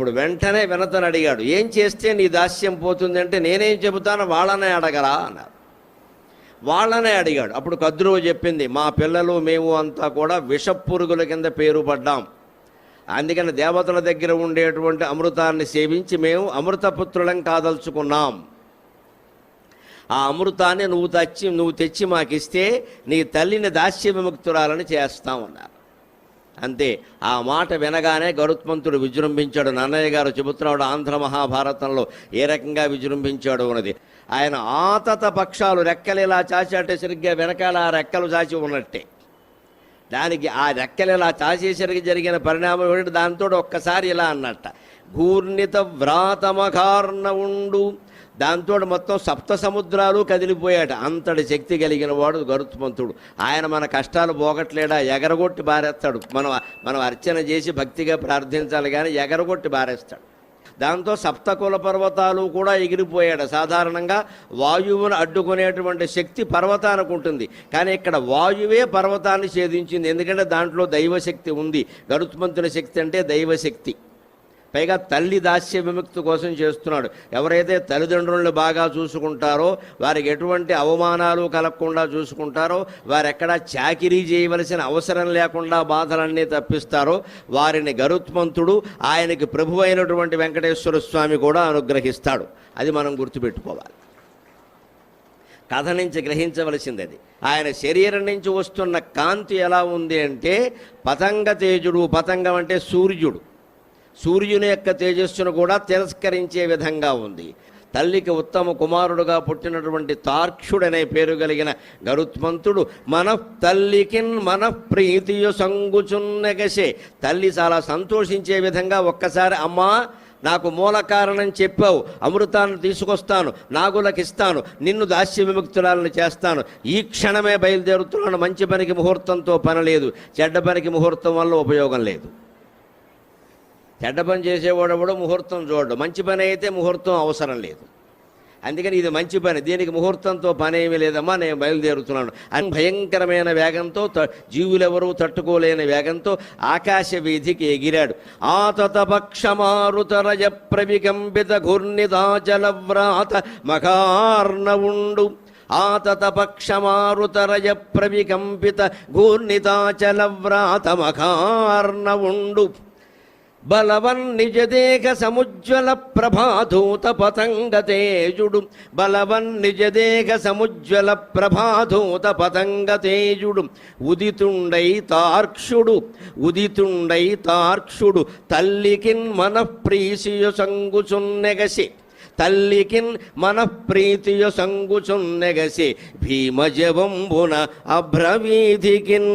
ఇప్పుడు వెంటనే వినతను అడిగాడు, ఏం చేస్తే నీ దాస్యం పోతుంది అంటే, నేనేం చెబుతాను వాళ్ళనే అడగరా అన్నారు. వాళ్ళనే అడిగాడు. అప్పుడు కద్రువు చెప్పింది, మా పిల్లలు మేము అంతా కూడా విషపురుగుల కింద పేరు పడ్డాం, అందుకని దేవతల దగ్గర ఉండేటువంటి అమృతాన్ని సేవించి మేము అమృతపుత్రులం కాదలుచుకున్నాం. ఆ అమృతాన్ని నువ్వు తెచ్చి మాకిస్తే నీ తల్లిని దాస్య విముక్తురాలని చేస్తామన్నారు. అంతే. ఆ మాట వినగానే గరుత్మంతుడు విజృంభించాడు. నన్నయ్య గారు చెబుతున్నాడు ఆంధ్ర మహాభారతంలో ఏ రకంగా విజృంభించాడు అన్నది. ఆయన ఆతత పక్షాలు రెక్కలు ఇలా చాచాటే సరిగ్గా వెనకాల ఆ రెక్కలు చాచి ఉన్నట్టే. దానికి ఆ రెక్కలు ఇలా చాచేసరికి జరిగిన పరిణామం ఏమిటి, దాంతో ఒక్కసారి ఇలా అన్నట్ట, ఘూర్ణిత వ్రాతమకార్ణ ఉండు. దాంతో మొత్తం సప్త సముద్రాలు కదిలిపోయాట. అంతటి శక్తి కలిగిన వాడు గరుత్మంతుడు. ఆయన మన కష్టాలు పోగట్లేడా, ఎగరగొట్టి బారేస్తాడు. మనం అర్చన చేసి భక్తిగా ప్రార్థించాలి కానీ ఎగరగొట్టి బారేస్తాడు. దాంతో సప్తకుల పర్వతాలు కూడా ఎగిరిపోయాడు. సాధారణంగా వాయువును అడ్డుకునేటువంటి శక్తి పర్వతానికి ఉంటుంది, కానీ ఇక్కడ వాయువే పర్వతాన్ని ఛేదించింది. ఎందుకంటే దాంట్లో దైవశక్తి ఉంది. గరుత్మంతుని శక్తి అంటే దైవశక్తి. పైగా తల్లి దాస్య విముక్తి కోసం చేస్తున్నాడు. ఎవరైతే తల్లిదండ్రులను బాగా చూసుకుంటారో, వారికి ఎటువంటి అవమానాలు కలగకుండా చూసుకుంటారో, వారెక్కడా చాకిరీ చేయవలసిన అవసరం లేకుండా బాధలన్నీ తప్పిస్తారో వారిని గరుత్మంతుడు, ఆయనకి ప్రభు అయినటువంటి వెంకటేశ్వర స్వామి కూడా అనుగ్రహిస్తాడు. అది మనం గుర్తుపెట్టుకోవాలి. కథ నుంచి గ్రహించవలసింది అది. ఆయన శరీరం నుంచి వస్తున్న కాంతి ఎలా ఉంది అంటే, పతంగ తేజుడు. పతంగం అంటే సూర్యుడు. సూర్యుని యొక్క తేజస్సును కూడా తిరస్కరించే విధంగా ఉంది. తల్లికి ఉత్తమ కుమారుడుగా పుట్టినటువంటి తార్క్షుడనే పేరు కలిగిన గరుత్మంతుడు తల్లికిన్ ప్రీతియు సంగుచున్నగసే. తల్లి చాలా సంతోషించే విధంగా ఒక్కసారి, అమ్మా నాకు మూల కారణం చెప్పావు, అమృతాన్ని తీసుకొస్తాను, నాగులకిస్తాను, నిన్ను దాస్య విముక్తురాలను చేస్తాను, ఈ క్షణమే బయలుదేరుతున్నాను. మంచి పనికి ముహూర్తంతో పని లేదు, చెడ్డ పనికి ముహూర్తం వల్ల ఉపయోగం లేదు. చెడ్డ పని చేసేవాడు కూడా ముహూర్తం చూడడు, మంచి పని అయితే ముహూర్తం అవసరం లేదు. అందుకని ఇది మంచి పని, దీనికి ముహూర్తంతో పని ఏమీ లేదమ్మా, నేను బయలుదేరుతున్నాను అని భయంకరమైన వేగంతో, జీవులెవరూ తట్టుకోలేని వేగంతో ఆకాశ వీధికి ఎగిరాడు. ఆతతపక్షమారుతరజ ప్రవికంపిత ఘూర్ణితాచలవ్రాత మకార్ణవుండు. ఆతతపక్షమారుతరజ ప్రవికంపిత ఘూర్ణితాచలవ్రాత మకార్ణవుండు. బలవన్నిజదేహ సముజ్వల ప్రభాధూత పతంగ తేజుడు. బలవన్నిజదేహ సముజ్వల ప్రభాధూత పతంగ తేజుడు. ఉదితుండై తార్క్షుడు తల్లికిన్ మనఃప్రీతియు సంగుచున్నెగసి. తల్లికిన్ మనఃప్రీతియు సంగుచున్నెగసి. భీమజవంబున అభ్రవీధికిన్.